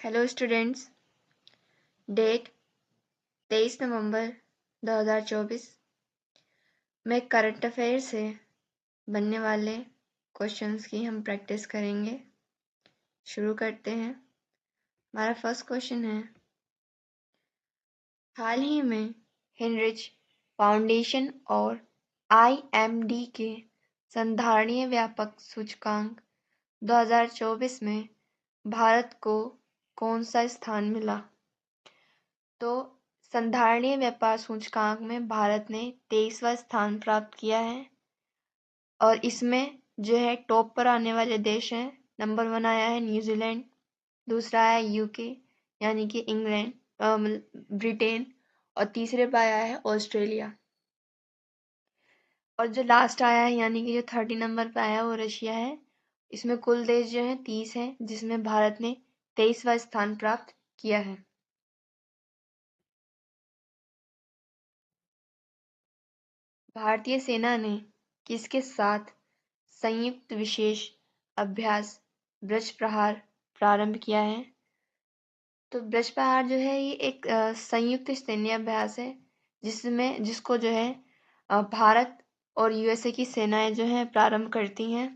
Hello students, date 23 नवंबर 2024 में current affair से बनने वाले क्वेश्चंस की हम प्रैक्टिस करेंगे। शुरू करते हैं। हमारा फर्स्ट क्वेश्चन है, हाल ही में हेनरिच फाउंडेशन और IMD के संधारणीय व्यापक सूचकांक 2024 में भारत को कौन सा स्थान मिला? तो संधारणीय व्यापार सूचकांक में भारत ने 23वां स्थान प्राप्त किया है और इसमें जो है टॉप पर आने वाले देश हैं। नंबर 1 आया है न्यूजीलैंड, दूसरा आया UK यानी कि इंग्लैंड ब्रिटेन और तीसरे पर आया है ऑस्ट्रेलिया। और जो लास्ट आया है यानी कि जो 30 नंबर पर आया है वो रशिया है। इसमें कुल देश जो है 30 हैं, जिसमें भारत ने 23वां स्थान प्राप्त किया है। भारतीय सेना ने किसके साथ संयुक्त विशेष अभ्यास ब्रज प्रहार प्रारंभ किया है? तो ब्रज प्रहार जो है ये एक संयुक्त सैन्य अभ्यास है जिसको जो है भारत और USA की सेनाएं जो है प्रारंभ करती हैं।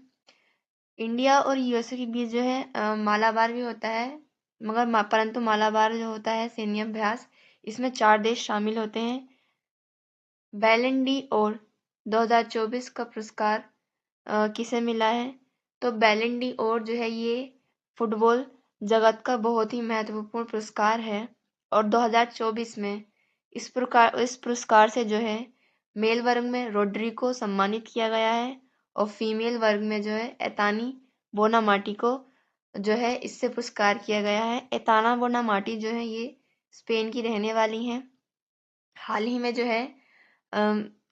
इंडिया और USA के बीच जो है मालाबार भी होता है, मगर परंतु मालाबार जो होता है सैन्य अभ्यास, इसमें 4 देश शामिल होते हैं। बैलन डी और 2024 का पुरस्कार किसे मिला है? तो बैलन डी और जो है ये फुटबॉल जगत का बहुत ही महत्वपूर्ण पुरस्कार है और 2024 में इस पुरस्कार से जो है मेल वर्ग में रोड्री को सम्मानित किया गया है और फीमेल वर्ग में जो है एतानी बोनामाटी को जो है इससे पुरस्कार किया गया है। एताना बोनामाटी जो है ये स्पेन की रहने वाली हैं। हाल ही में जो है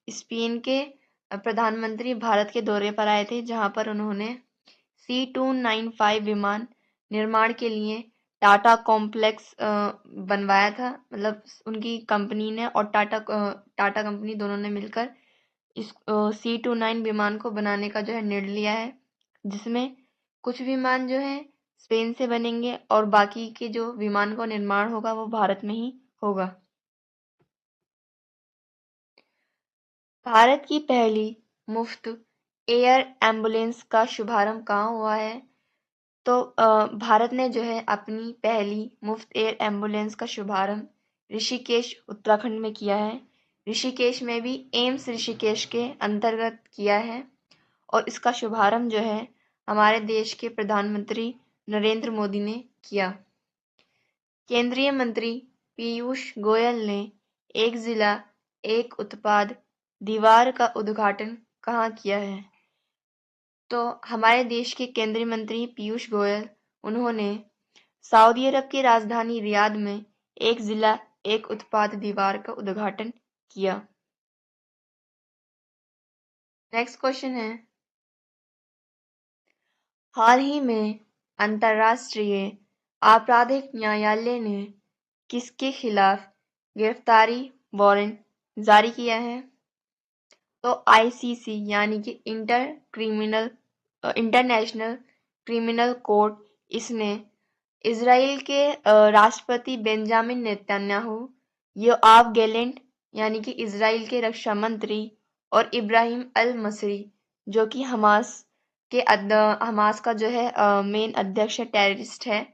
स्पेन के प्रधानमंत्री भारत के दौरे पर आए थे, जहां पर उन्होंने C295 विमान निर्माण के लिए टाटा कॉम्प्लेक्स बनवाया था। मतलब उनकी कंपनी ने और टाटा कंपनी दोनों ने मिलकर इस C29 विमान को बनाने का जो है निर्णय लिया है, जिसमें कुछ विमान जो है स्पेन से बनेंगे और बाकी के जो विमान का निर्माण होगा वो भारत में ही होगा। भारत की पहली मुफ्त एयर एम्बुलेंस का शुभारंभ कहाँ हुआ है? तो भारत ने जो है अपनी पहली मुफ्त एयर एम्बुलेंस का शुभारंभ ऋषिकेश उत्तराखंड में किया है। ऋषिकेश में भी एम्स ऋषिकेश के अंतर्गत किया है और इसका शुभारंभ जो है हमारे देश के प्रधानमंत्री नरेंद्र मोदी ने किया। केंद्रीय मंत्री पीयूष गोयल ने एक जिला एक उत्पाद दीवार का उद्घाटन कहाँ किया है? तो हमारे देश के केंद्रीय मंत्री पीयूष गोयल उन्होंने सऊदी अरब की राजधानी रियाद में एक जिला एक उत्पाद दीवार का उद्घाटन किया। नेक्स्ट क्वेश्चन है, हाल ही में अंतर्राष्ट्रीय आपराधिक न्यायालय ने किसके खिलाफ गिरफ्तारी वारंट जारी किया है? तो ICC यानी कि इंटरनेशनल क्रिमिनल कोर्ट, इसने इजराइल के राष्ट्रपति बेंजामिन नेतन्याहू, योआव गैलेंट यानी कि इजराइल के रक्षा मंत्री और इब्राहिम अल मसरी जो कि हमास का जो है मेन अध्यक्ष टेररिस्ट है,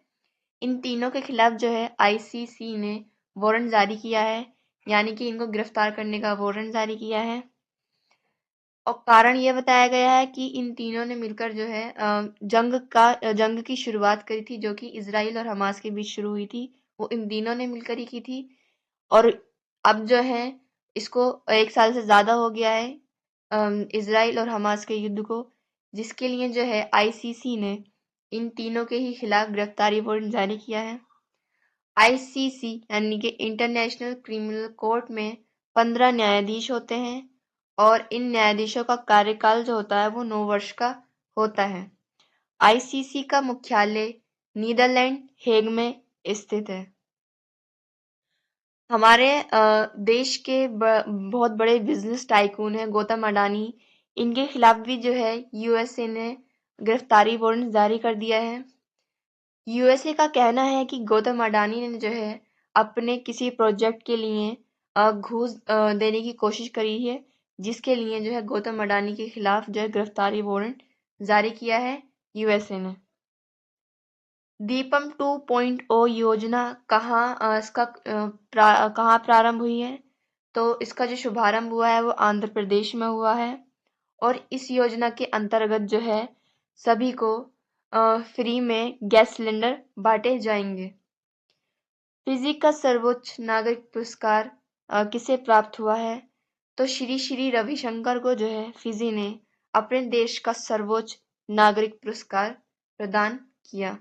इन तीनों के खिलाफ जो है ICC ने वारंट जारी किया है, यानी कि इनको गिरफ्तार करने का वारंट जारी किया है। और कारण ये बताया गया है कि इन तीनों ने मिलकर जो है जंग की शुरुआत करी थी, जो कि इजराइल और हमास के बीच शुरू हुई थी, वो इन तीनों ने मिलकर ही की थी। और अब जो है इसको 1 साल से ज़्यादा हो गया है इजराइल और हमास के युद्ध को, जिसके लिए जो है ICC ने इन तीनों के ही खिलाफ गिरफ्तारी वारंट जारी किया है। ICC यानी कि इंटरनेशनल क्रिमिनल कोर्ट में 15 न्यायाधीश होते हैं और इन न्यायाधीशों का कार्यकाल जो होता है वो 9 वर्ष का होता है। ICC का मुख्यालय नीदरलैंड हेग में स्थित है। हमारे देश के बहुत बड़े बिजनेस टाइकून हैं गौतम अडानी, इनके खिलाफ भी जो है USA ने गिरफ्तारी वारंट जारी कर दिया है। यूएसए का कहना है कि गौतम अडानी ने जो है अपने किसी प्रोजेक्ट के लिए घूस देने की कोशिश करी है, जिसके लिए जो है गौतम अडानी के खिलाफ जो है गिरफ्तारी वारंट जारी किया है यूएसए ने। दीपम 2.0 योजना कहाँ प्रारंभ हुई है? तो इसका जो शुभारंभ हुआ है वो आंध्र प्रदेश में हुआ है और इस योजना के अंतर्गत जो है सभी को फ्री में गैस सिलेंडर बांटे जाएंगे। फिजी का सर्वोच्च नागरिक पुरस्कार किसे प्राप्त हुआ है? तो श्री श्री रविशंकर को जो है फिजी ने अपने देश का सर्वोच्च नागरिक पुरस्कार प्रदान किया।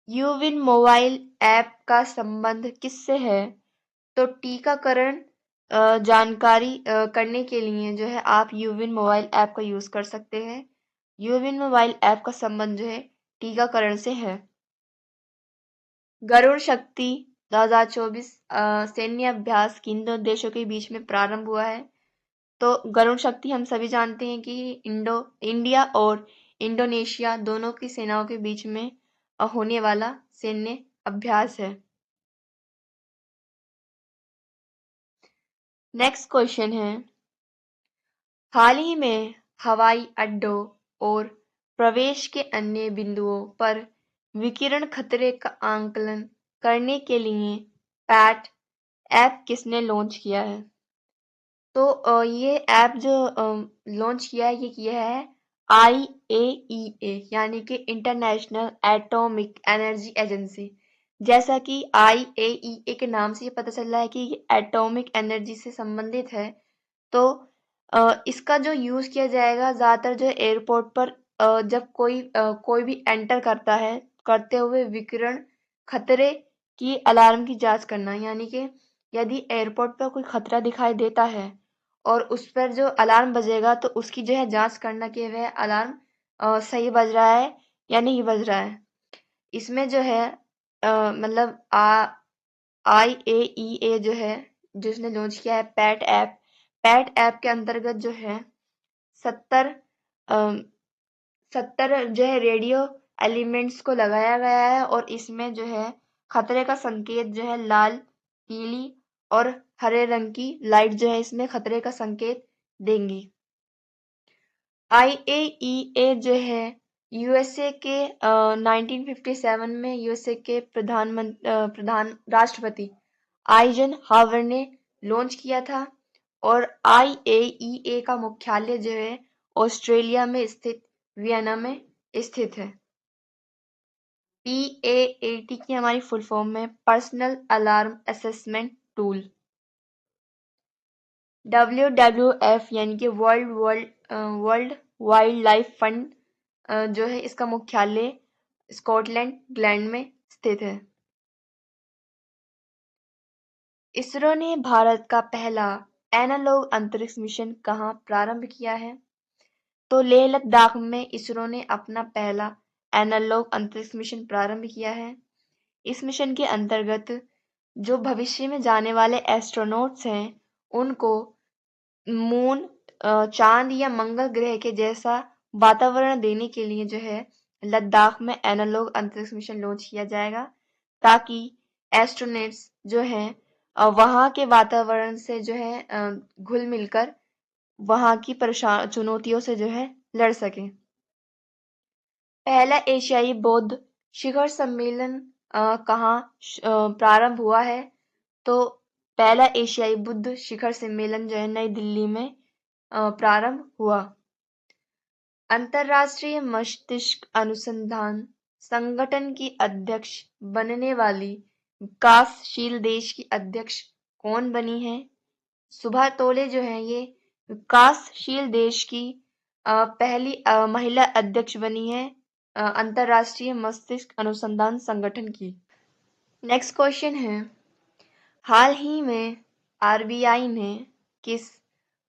यूविन मोबाइल ऐप का संबंध किससे है? तो टीकाकरण जानकारी करने के लिए जो है आप यूविन मोबाइल ऐप का यूज कर सकते हैं। यूविन मोबाइल ऐप का संबंध जो है टीकाकरण से है। गरुड़ शक्ति 2024 सैन्य अभ्यास किन दो देशों के बीच में प्रारंभ हुआ है? तो गरुड़ शक्ति हम सभी जानते हैं कि इंडिया और इंडोनेशिया दोनों की सेनाओं के बीच में होने वाला सैन्य अभ्यास है। नेक्स्ट क्वेश्चन है, हाल ही में हवाई अड्डों और प्रवेश के अन्य बिंदुओं पर विकिरण खतरे का आकलन करने के लिए पैट ऐप किसने लॉन्च किया है? तो ये ऐप जो लॉन्च किया है ये किया है IAEA यानी कि इंटरनेशनल एटॉमिक एनर्जी एजेंसी। जैसा कि IAEA के नाम से ये पता चल रहा है कि ये एटॉमिक एनर्जी से संबंधित है, तो इसका जो यूज किया जाएगा ज्यादातर जो एयरपोर्ट पर जब कोई भी एंटर करता है करते हुए विकिरण खतरे की अलार्म की जांच करना, यानी कि यदि एयरपोर्ट पर कोई खतरा दिखाई देता है और उस पर जो अलार्म बजेगा तो उसकी जो है जांच करना कि वह अलार्म सही बज रहा है या नहीं बज रहा है। इसमें जो है मतलब IAEA जो है जिसने लॉन्च किया है पैट ऐप के अंतर्गत जो है 70 70 जो है रेडियो एलिमेंट्स को लगाया गया है और इसमें जो है खतरे का संकेत जो है लाल, पीली और हरे रंग की लाइट जो है इसमें खतरे का संकेत देंगी। IAEA जो है यूएसए के 1957 में यूएसए के प्रधान राष्ट्रपति आइजन हावर ने लॉन्च किया था और IAEA का मुख्यालय जो है ऑस्ट्रेलिया में स्थित वियना में स्थित है। PAAT की हमारी फुल फॉर्म है personal alarm assessment tool. WWF यानी कि वर्ल्ड वाइल्ड लाइफ फंड जो है इसका मुख्यालय स्कॉटलैंड में स्थित है। इसरो ने भारत का पहला एनालॉग अंतरिक्ष मिशन कहाँ प्रारंभ किया है? तो लेह लद्दाख में इसरो ने अपना पहला एनालॉग अंतरिक्ष मिशन प्रारंभ किया है। इस मिशन के अंतर्गत जो भविष्य में जाने वाले एस्ट्रोनॉट्स हैं उनको मून, चांद या मंगल ग्रह के जैसा वातावरण देने के लिए जो है लद्दाख में एनालॉग अंतरिक्ष मिशन लॉन्च किया जाएगा, ताकि एस्ट्रोनॉट्स जो हैं वहाँ के वातावरण से जो है घुल मिलकर वहाँ की चुनौतियों से जो है लड़ सके। पहला एशियाई बौद्ध शिखर सम्मेलन कहाँ प्रारंभ हुआ है? तो पहला एशियाई बुद्ध शिखर सम्मेलन जो है नई दिल्ली में प्रारंभ हुआ। अंतरराष्ट्रीय मस्तिष्क अनुसंधान संगठन की अध्यक्ष बनने वाली विकासशील देश की अध्यक्ष कौन बनी है? सुभा तोले जो है ये विकासशील देश की पहली महिला अध्यक्ष बनी है अंतरराष्ट्रीय मस्तिष्क अनुसंधान संगठन की। नेक्स्ट क्वेश्चन है, हाल ही में RBI ने किस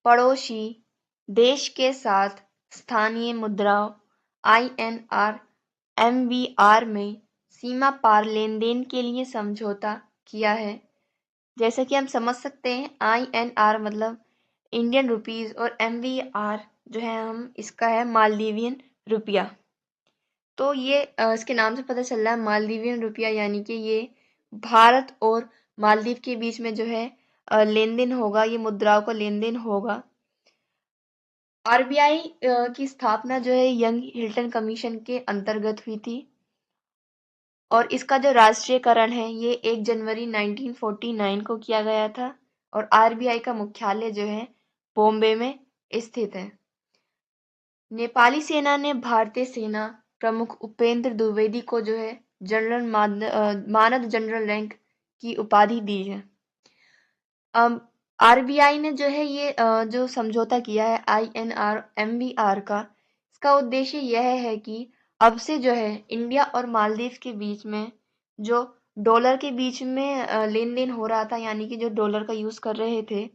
पड़ोसी देश के साथ स्थानीय मुद्राओं INR MBR में सीमा पार लेनदेन के लिए समझौता किया है? जैसे कि हम समझ सकते हैं INR मतलब इंडियन रुपीज और MBR जो है हम इसका है मालदीवियन रुपया। तो ये इसके नाम से पता चल रहा है मालदीवियन रुपया, यानी कि ये भारत और मालदीव के बीच में जो है लेन देन होगा, ये मुद्राओं का लेन देन होगा। आरबीआई की स्थापना जो है यंग हिल्टन कमीशन के अंतर्गत हुई थी और इसका जो राष्ट्रीयकरण है ये 1 जनवरी 1949 को किया गया था और आरबीआई का मुख्यालय जो है बॉम्बे में स्थित है। नेपाली सेना ने भारतीय सेना प्रमुख उपेंद्र द्विवेदी को जो है मानद जनरल रैंक की उपाधि दी है। आरबीआई ने जो है ये जो समझौता किया है आईएनआर एमबीआर का, इसका उद्देश्य यह है कि अब से जो है इंडिया और मालदीव के बीच में जो डॉलर के बीच में लेन देन हो रहा था, यानी कि जो डॉलर का यूज कर रहे थे,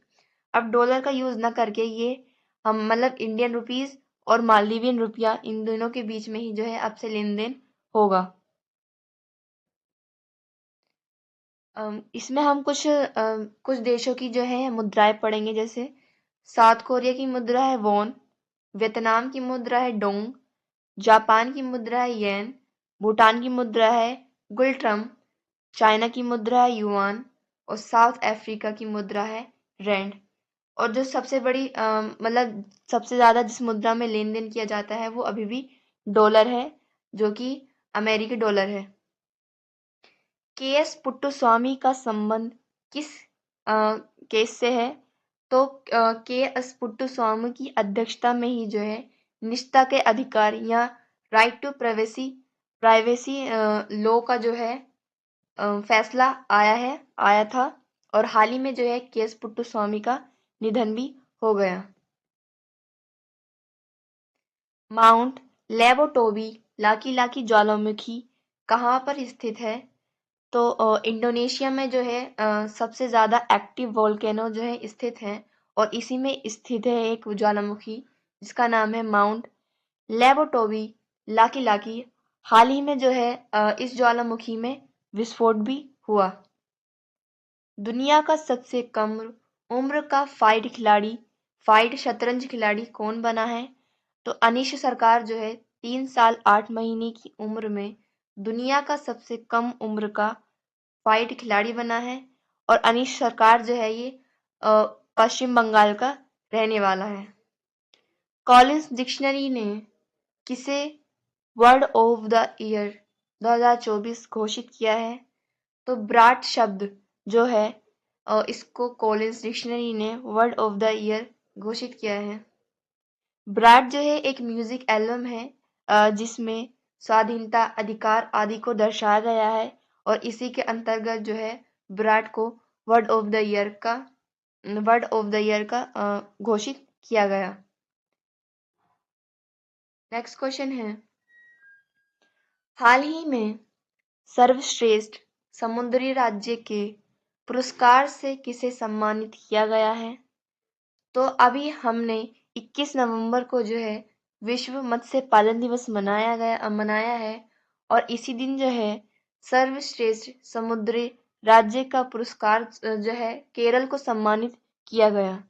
अब डॉलर का यूज न करके ये हम मतलब इंडियन रुपीस और मालदीवियन रुपया इन दोनों के बीच में ही जो है अब से लेन देन होगा। इसमें हम कुछ देशों की जो है मुद्राएं पढ़ेंगे, जैसे साउथ कोरिया की मुद्रा है वॉन, वियतनाम की मुद्रा है डोंग, जापान की मुद्रा है येन, भूटान की मुद्रा है गुलट्रम, चाइना की मुद्रा है युआन और साउथ अफ्रीका की मुद्रा है रैंड। और जो सबसे बड़ी मतलब सबसे ज़्यादा जिस मुद्रा में लेन देन किया जाता है वो अभी भी डॉलर है, जो कि अमेरिकी डॉलर है। के एस पुट्टुस्वामी का संबंध किस केस से है? तो के एस पुट्टुस्वामी की अध्यक्षता में ही जो है निजता के अधिकार या राइट टू प्राइवेसी लॉ का जो है फैसला आया था और हाल ही में जो है के एस पुट्टुस्वामी का निधन भी हो गया। माउंट लेबोटोबी लाकी लाकी ज्वालामुखी कहाँ पर स्थित है? तो इंडोनेशिया में जो है सबसे ज़्यादा एक्टिव वोल्केनो जो है स्थित है और इसी में स्थित है एक ज्वालामुखी जिसका नाम है माउंट लेबोटोबी लाकी लाकी। हाल ही में जो है इस ज्वालामुखी में विस्फोट भी हुआ। दुनिया का सबसे कम उम्र का फाइट शतरंज खिलाड़ी कौन बना है? तो अनीश सरकार जो है 3 साल 8 महीने की उम्र में दुनिया का सबसे कम उम्र का फाइट खिलाड़ी बना है और अनीश सरकार जो है ये पश्चिम बंगाल का रहने वाला है। कॉलिंस डिक्शनरी ने किसे वर्ड ऑफ द ईयर 2024 घोषित किया है? तो ब्राट शब्द जो है इसको कॉलिंस डिक्शनरी ने वर्ड ऑफ द ईयर घोषित किया है। ब्राट जो है एक म्यूजिक एल्बम है जिसमें स्वाधीनता अधिकार आदि को दर्शाया गया है और इसी के अंतर्गत जो है ब्राट को वर्ड ऑफ द ईयर का घोषित किया गया। नेक्स्ट क्वेश्चन है, हाल ही में सर्वश्रेष्ठ समुद्री राज्य के पुरस्कार से किसे सम्मानित किया गया है? तो अभी हमने 21 नवंबर को जो है विश्व मत्स्य पालन दिवस मनाया है और इसी दिन जो है सर्वश्रेष्ठ समुद्री राज्य का पुरस्कार जो है केरल को सम्मानित किया गया।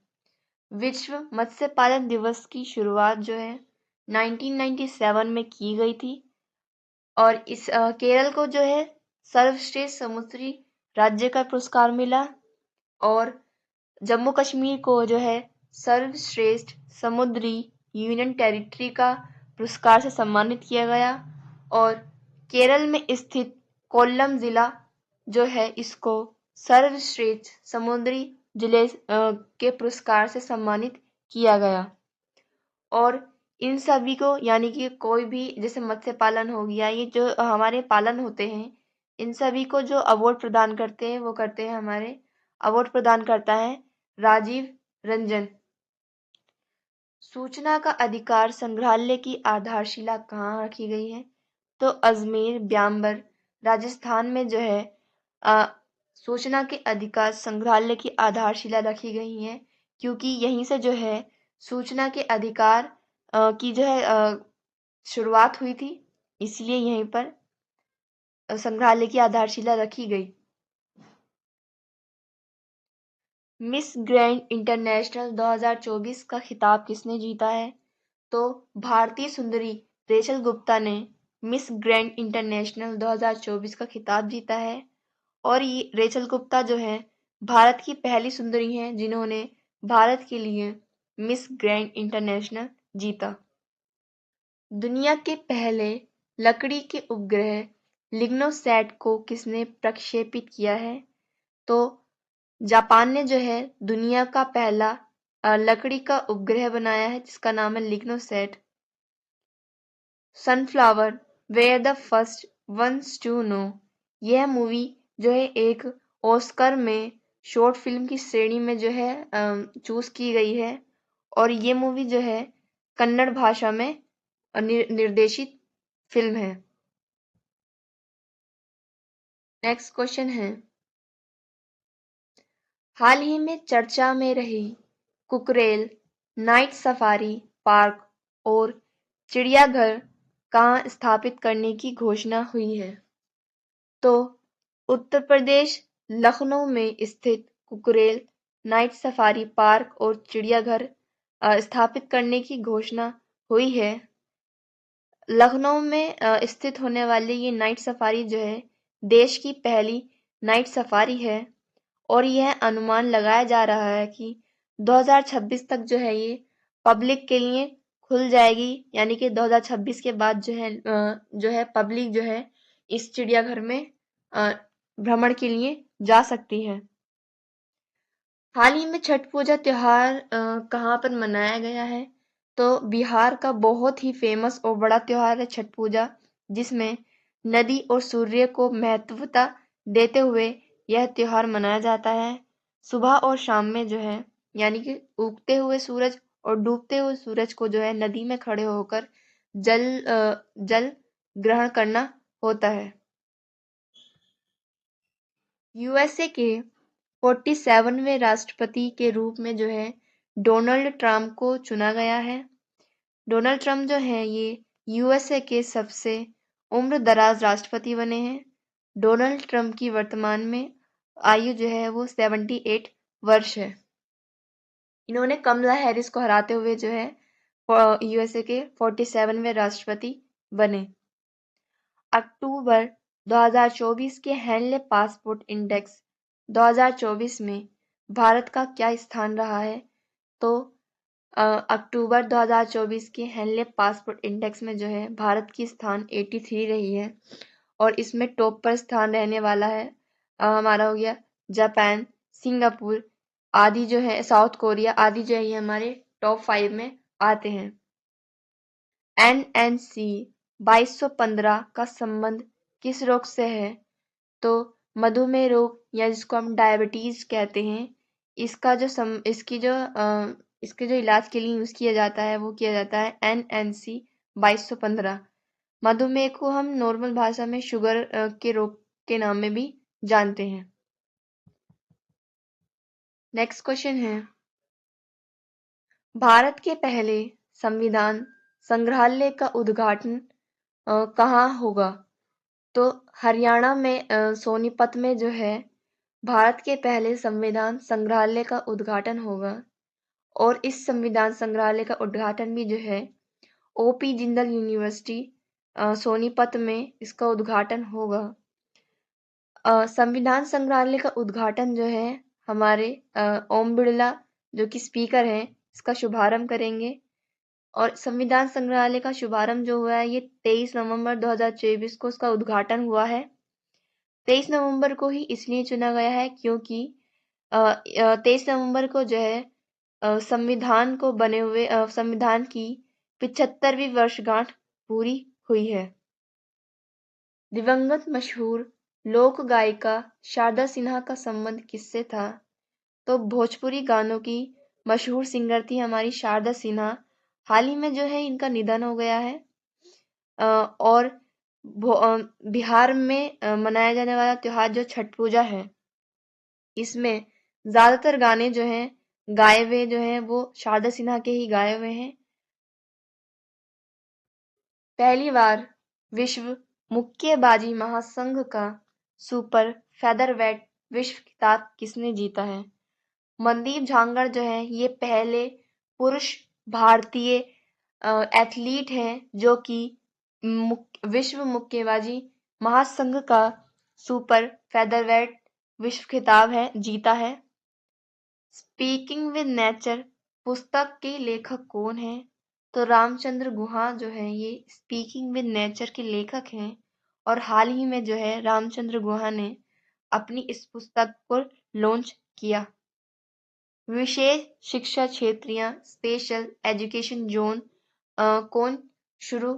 विश्व मत्स्य पालन दिवस की शुरुआत जो है 1997 में की गई थी और इस केरल को जो है सर्वश्रेष्ठ समुद्री राज्य का पुरस्कार मिला और जम्मू कश्मीर को जो है सर्वश्रेष्ठ समुद्री यूनियन टेरिटरी का पुरस्कार से सम्मानित किया गया और केरल में स्थित कोल्लम जिला जो है इसको सर्वश्रेष्ठ समुद्री जिले के पुरस्कार से सम्मानित किया गया। और इन सभी को यानी कि कोई भी जैसे मत्स्य पालन हो गया, ये जो हमारे पालन होते हैं, इन सभी को जो अवार्ड प्रदान करते हैं वो करते हैं हमारे अवार्ड प्रदान करता है राजीव रंजन। सूचना का अधिकार संग्रहालय की आधारशिला कहाँ रखी गई है? तो अजमेर ब्याम्बर राजस्थान में जो है सूचना के अधिकार संग्रहालय की आधारशिला रखी गई है क्योंकि यहीं से जो है सूचना के अधिकार की जो है शुरुआत हुई थी, इसलिए यहीं पर संग्रहालय की आधारशिला रखी गई। मिस ग्रैंड इंटरनेशनल 2024 का खिताब किसने जीता है? तो भारतीय सुंदरी रेचल गुप्ता ने मिस ग्रैंड इंटरनेशनल 2024 का खिताब जीता है। और ये रेचल गुप्ता जो है भारत की पहली सुंदरी हैं जिन्होंने भारत के लिए मिस ग्रैंड इंटरनेशनल जीता। दुनिया के पहले लकड़ी के उपग्रह लिग्नोसैट को किसने प्रक्षेपित किया है? तो जापान ने जो है दुनिया का पहला लकड़ी का उपग्रह बनाया है जिसका नाम है LignoSat. Sunflower were the first ones to know, यह मूवी जो है एक ऑस्कर में शॉर्ट फिल्म की श्रेणी में जो है चूज की गई है और ये मूवी जो है कन्नड़ भाषा में निर्देशित फिल्म है। नेक्स्ट क्वेश्चन है, हाल ही में चर्चा में रही कुकरेल नाइट सफारी पार्क और चिड़ियाघर कहाँ स्थापित करने की घोषणा हुई है? तो उत्तर प्रदेश लखनऊ में स्थित कुकरेल नाइट सफारी पार्क और चिड़ियाघर स्थापित करने की घोषणा हुई है। लखनऊ में स्थित होने वाली ये नाइट सफारी जो है देश की पहली नाइट सफारी है और यह अनुमान लगाया जा रहा है कि 2026 तक जो है ये पब्लिक के लिए खुल जाएगी, यानी कि 2026 के बाद जो है पब्लिक जो है इस चिड़ियाघर में भ्रमण के लिए जा सकती है। हाल ही में छठ पूजा त्योहार कहाँ पर मनाया गया है? तो बिहार का बहुत ही फेमस और बड़ा त्योहार है छठ पूजा, जिसमें नदी और सूर्य को महत्वता देते हुए यह त्योहार मनाया जाता है। सुबह और शाम में जो है यानी कि उगते हुए सूरज और डूबते हुए सूरज को जो है नदी में खड़े होकर जल ग्रहण करना होता है। यूएसए के 47वें राष्ट्रपति के रूप में जो है डोनाल्ड ट्रंप को चुना गया है। डोनाल्ड ट्रंप जो है ये यूएसए के सबसे उम्र दराज राष्ट्रपति बने हैं। डोनाल्ड ट्रंप की वर्तमान में आयु जो है वो 78 वर्ष है। इन्होंने कमला हैरिस को हराते हुए जो है यूएसए के 47वें राष्ट्रपति बने। अक्टूबर 2024 के हेनले पासपोर्ट इंडेक्स 2024 में भारत का क्या स्थान रहा है? तो अक्टूबर 2024 के हेनले पासपोर्ट इंडेक्स में जो है भारत की स्थान 83 रही है और इसमें टॉप पर स्थान रहने वाला है हमारा हो गया जापान, सिंगापुर आदि जो है, साउथ कोरिया आदि जो है ये हमारे टॉप 5 में आते हैं। NNC 2215 का संबंध किस रोग से है? तो मधुमेह रोग या जिसको हम डायबिटीज कहते हैं, इसके जो इलाज के लिए यूज किया जाता है वो किया जाता है NNC 2215। मधुमेह को हम नॉर्मल भाषा में शुगर के रोग के नाम में भी जानते हैं। नेक्स्ट क्वेश्चन है, भारत के पहले संविधान संग्रहालय का उद्घाटन कहाँ होगा? तो हरियाणा में सोनीपत में जो है भारत के पहले संविधान संग्रहालय का उद्घाटन होगा और इस संविधान संग्रहालय का उद्घाटन भी जो है OP जिंदल यूनिवर्सिटी सोनीपत में इसका उद्घाटन होगा। संविधान संग्रहालय का उद्घाटन जो है हमारे ओम बिड़ला जो कि स्पीकर हैं इसका शुभारंभ करेंगे और संविधान संग्रहालय का शुभारंभ जो हुआ है ये 23 नवंबर 2024 को उसका उद्घाटन हुआ है। 23 नवंबर को ही इसलिए चुना गया है क्योंकि 23 नवंबर को जो है संविधान को बने हुए संविधान की 75वीं वर्षगांठ पूरी हुई है। दिवंगत मशहूर लोक गायिका शारदा सिन्हा का संबंध किससे था? तो भोजपुरी गानों की मशहूर सिंगर थी हमारी शारदा सिन्हा। हाल ही में जो है इनका निधन हो गया है और बिहार में मनाया जाने वाला त्योहार जो छठ पूजा है इसमें ज्यादातर गाने जो हैं गाए हुए जो हैं वो शारदा सिन्हा के ही गाए हुए हैं। पहली बार विश्व मुक्केबाजी महासंघ का सुपर फेदरवेट विश्व खिताब किसने जीता है? मनदीप झांगड़ जो है ये पहले पुरुष भारतीय एथलीट हैं जो कि विश्व मुक्केबाजी महासंघ का सुपर फेदरवेट विश्व खिताब जीता है। स्पीकिंग विद नेचर पुस्तक के लेखक कौन है? तो रामचंद्र गुहा जो है ये स्पीकिंग विद नेचर के लेखक हैं और हाल ही में जो है रामचंद्र गुहा ने अपनी इस पुस्तक को लॉन्च किया। विशेष शिक्षा क्षेत्रीय स्पेशल एजुकेशन जोन कौन शुरू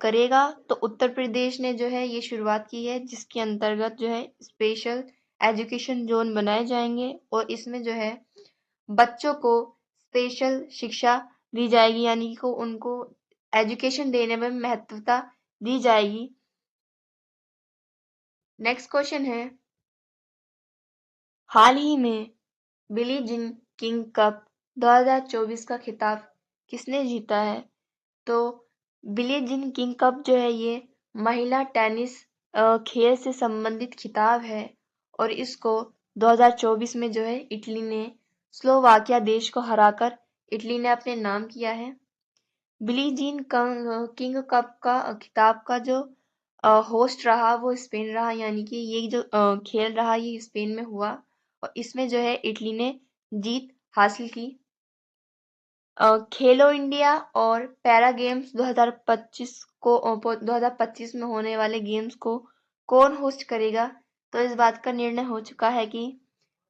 करेगा? तो उत्तर प्रदेश ने जो है ये शुरुआत की है, जिसके अंतर्गत जो है स्पेशल एजुकेशन जोन बनाए जाएंगे और इसमें जो है बच्चों को स्पेशल शिक्षा दी जाएगी, यानी कि उनको एजुकेशन देने में महत्वता दी जाएगी। नेक्स्ट क्वेश्चन है, हाल ही में बिली जीन किंग कप 2024 का खिताब किसने जीता है? तो बिली जीन किंग कप जो है ये महिला टेनिस खेल से संबंधित खिताब है और इसको 2024 में जो है इटली ने स्लोवाकिया देश को हराकर इटली ने अपने नाम किया है। बिली जीन किंग कप का खिताब का जो होस्ट रहा वो स्पेन रहा, यानी कि ये जो खेल रहा ये स्पेन में हुआ और इसमें जो है इटली ने जीत हासिल की। खेलो इंडिया और पैरा गेम्स 2025 में होने वाले गेम्स को कौन होस्ट करेगा? तो इस बात का निर्णय हो चुका है कि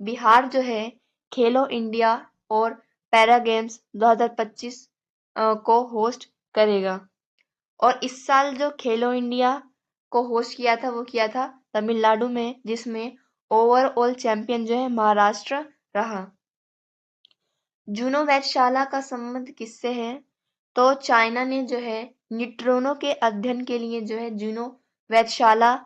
बिहार जो है खेलो इंडिया और पैरा गेम्स 2025 को होस्ट करेगा। और इस साल जो खेलो इंडिया को होस्ट किया था वो किया था तमिलनाडु में, जिसमें ओवरऑल चैंपियन जो है महाराष्ट्र रहा। जूनो वेधशाला का संबंध किससे है? तो चाइना ने जो है न्यूट्रिनो के अध्ययन के लिए जो है जूनो वेधशाला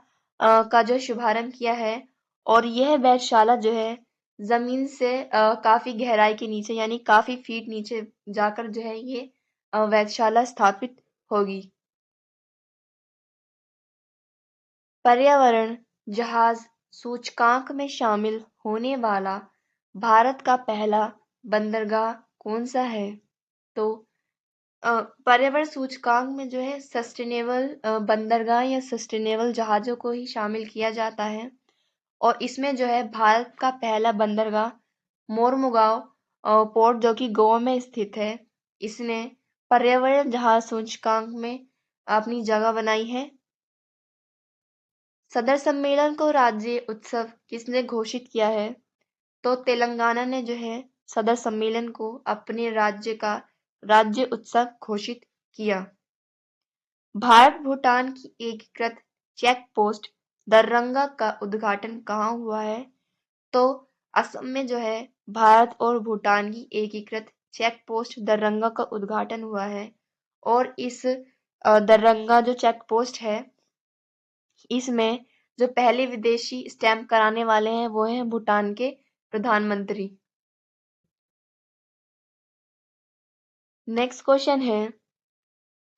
का जो शुभारंभ किया है और यह वेधशाला जो है जमीन से काफी गहराई के नीचे यानी काफी फीट नीचे जाकर जो है ये वेधशाला स्थापित होगी। पर्यावरण जहाज सूचकांक में शामिल होने वाला भारत का पहला बंदरगाह कौन सा है? तो पर्यावरण सूचकांक में जो है सस्टेनेबल बंदरगाह या सस्टेनेबल जहाजों को ही शामिल किया जाता है और इसमें जो है भारत का पहला बंदरगाह मोरमुगांव पोर्ट जो कि गोवा में स्थित है, इसने पर्यावरण जहाज सूचकांक में अपनी जगह बनाई है। सदर सम्मेलन को राज्य उत्सव किसने घोषित किया है? तो तेलंगाना ने जो है सदर सम्मेलन को अपने राज्य का राज्य उत्सव घोषित किया। भारत भूटान की एकीकृत चेक पोस्ट दररंगा का उद्घाटन कहाँ हुआ है? तो असम में जो है भारत और भूटान की एकीकृत चेक पोस्ट दररंगा का उद्घाटन हुआ है और इस दररंगा जो चेक पोस्ट है इसमें जो पहले विदेशी स्टैंप कराने वाले हैं वो हैं भूटान के प्रधानमंत्री। नेक्स्ट क्वेश्चन है,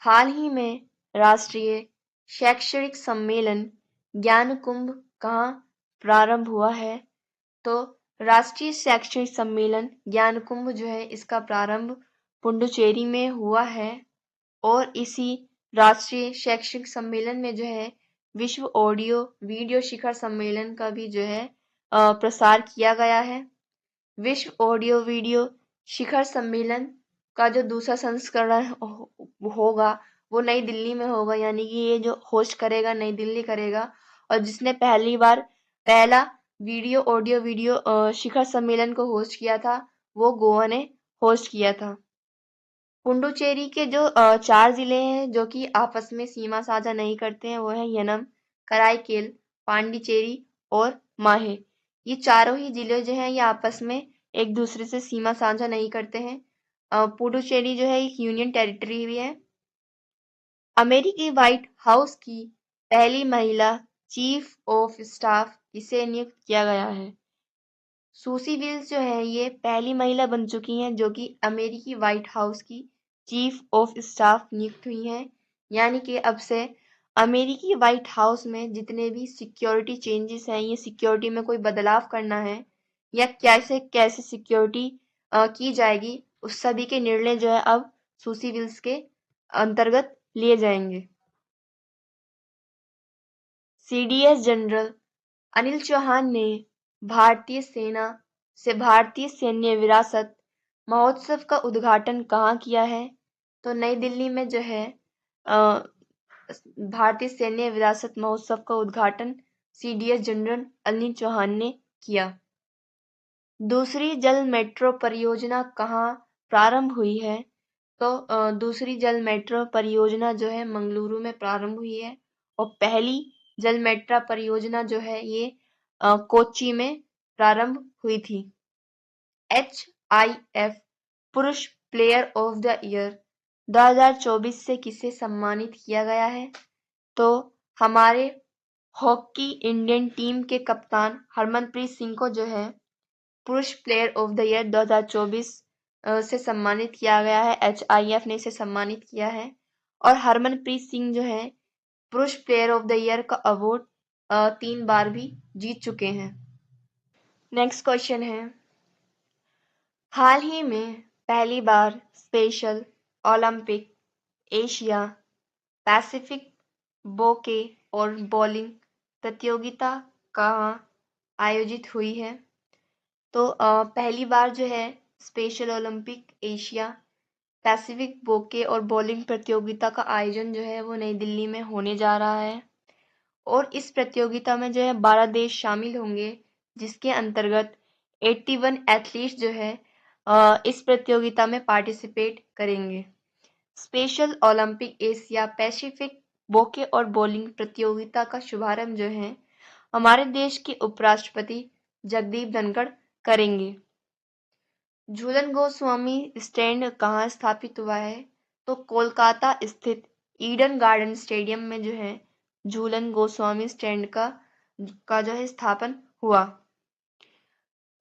हाल ही में राष्ट्रीय शैक्षणिक सम्मेलन ज्ञान कुंभ कहाँ प्रारंभ हुआ है? तो राष्ट्रीय शैक्षणिक सम्मेलन ज्ञान कुंभ जो है इसका प्रारंभ पुडुचेरी में हुआ है और इसी राष्ट्रीय शैक्षणिक सम्मेलन में जो है विश्व ऑडियो वीडियो शिखर सम्मेलन का भी जो है प्रसार किया गया है। विश्व ऑडियो वीडियो शिखर सम्मेलन का जो दूसरा संस्करण होगा वो नई दिल्ली में होगा, यानी कि ये जो होस्ट करेगा नई दिल्ली करेगा और जिसने पहली बार पहला ऑडियो वीडियो शिखर सम्मेलन को होस्ट किया था वो गोवा ने होस्ट किया था। पुडुचेरी के जो 4 जिले हैं जो कि आपस में सीमा साझा नहीं करते हैं वो है यनम, कराईकेल, पांडिचेरी और माहे। ये चारों ही जिले जो हैं ये आपस में एक दूसरे से सीमा साझा नहीं करते हैं। पुडुचेरी जो है एक यूनियन टेरिटरी भी है। अमेरिकी व्हाइट हाउस की पहली महिला चीफ ऑफ स्टाफ किसे नियुक्त किया गया है? सूसी विल्स जो है ये पहली महिला बन चुकी हैं जो कि अमेरिकी व्हाइट हाउस की चीफ ऑफ स्टाफ नियुक्त हुई हैं, यानी कि अब से अमेरिकी व्हाइट हाउस में जितने भी सिक्योरिटी चेंजेस हैं ये सिक्योरिटी में कोई बदलाव करना है या कैसे कैसे सिक्योरिटी की जाएगी उस सभी के निर्णय जो है अब सूसी विल्स के अंतर्गत लिए जाएंगे। CDS जनरल अनिल चौहान ने भारतीय सेना से भारतीय सैन्य विरासत महोत्सव का उद्घाटन कहाँ किया है? तो नई दिल्ली में जो है भारतीय सैन्य विरासत महोत्सव का उद्घाटन CDS जनरल अनिल चौहान ने किया। दूसरी जल मेट्रो परियोजना कहाँ प्रारंभ हुई है? तो दूसरी जल मेट्रो परियोजना जो है मंगलुरु में प्रारंभ हुई है और पहली जल मेट्रो परियोजना जो है ये कोच्चि में प्रारंभ हुई थी। HIF पुरुष प्लेयर ऑफ द ईयर 2024 से किसे सम्मानित किया गया है? तो हमारे हॉकी इंडियन टीम के कप्तान हरमनप्रीत सिंह को जो है पुरुष प्लेयर ऑफ द ईयर 2024 से सम्मानित किया गया है। HIF ने इसे सम्मानित किया है और हरमनप्रीत सिंह जो है पुरुष प्लेयर ऑफ द ईयर का अवार्ड 3 बार भी जीत चुके हैं। नेक्स्ट क्वेश्चन है, हाल ही में पहली बार स्पेशल ओलंपिक एशिया पैसिफिक बोके और बॉलिंग प्रतियोगिता कहाँ आयोजित हुई है? तो पहली बार जो है स्पेशल ओलंपिक एशिया पैसिफिक बोके और बॉलिंग प्रतियोगिता का आयोजन जो है वो नई दिल्ली में होने जा रहा है और इस प्रतियोगिता में जो है 12 देश शामिल होंगे, जिसके अंतर्गत 81 एथलीट्स जो है इस प्रतियोगिता में पार्टिसिपेट करेंगे। स्पेशल ओलंपिक एशिया पैसिफिक बोके और बॉलिंग प्रतियोगिता का शुभारंभ जो है हमारे देश के उपराष्ट्रपति जगदीप धनखड़ करेंगे। झूलन गोस्वामी स्टैंड कहाँ स्थापित हुआ है? तो कोलकाता स्थित ईडन गार्डन स्टेडियम में जो है झूलन गोस्वामी स्टैंड का जो है स्थापन हुआ।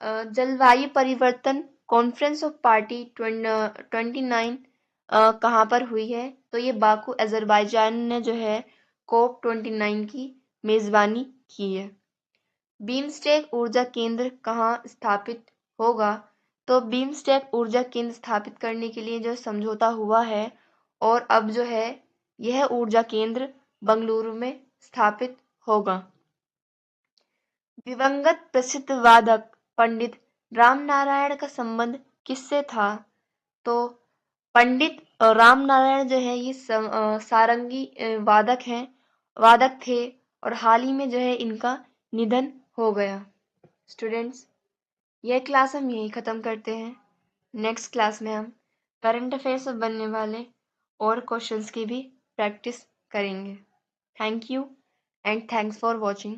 जलवायु परिवर्तन कॉन्फ्रेंस ऑफ पार्टी 29 कहाँ पर हुई है? तो ये बाकू अजरबैजान ने जो है COP29 की मेजबानी की है। बीमस्टेक ऊर्जा केंद्र कहाँ स्थापित होगा? तो बीमस्टेक ऊर्जा केंद्र स्थापित करने के लिए जो समझौता हुआ है और अब जो है यह ऊर्जा केंद्र बंगलुरु में स्थापित होगा। दिवंगत प्रसिद्ध वादक पंडित रामनारायण का संबंध किससे था? तो पंडित रामनारायण जो है ये सारंगी वादक थे और हाल ही में जो है इनका निधन हो गया। स्टूडेंट्स, यह क्लास हम यहीं ख़त्म करते हैं। नेक्स्ट क्लास में हम करंट अफेयर्स में बनने वाले और क्वेश्चंस की भी प्रैक्टिस करेंगे। Thank you and thanks for watching.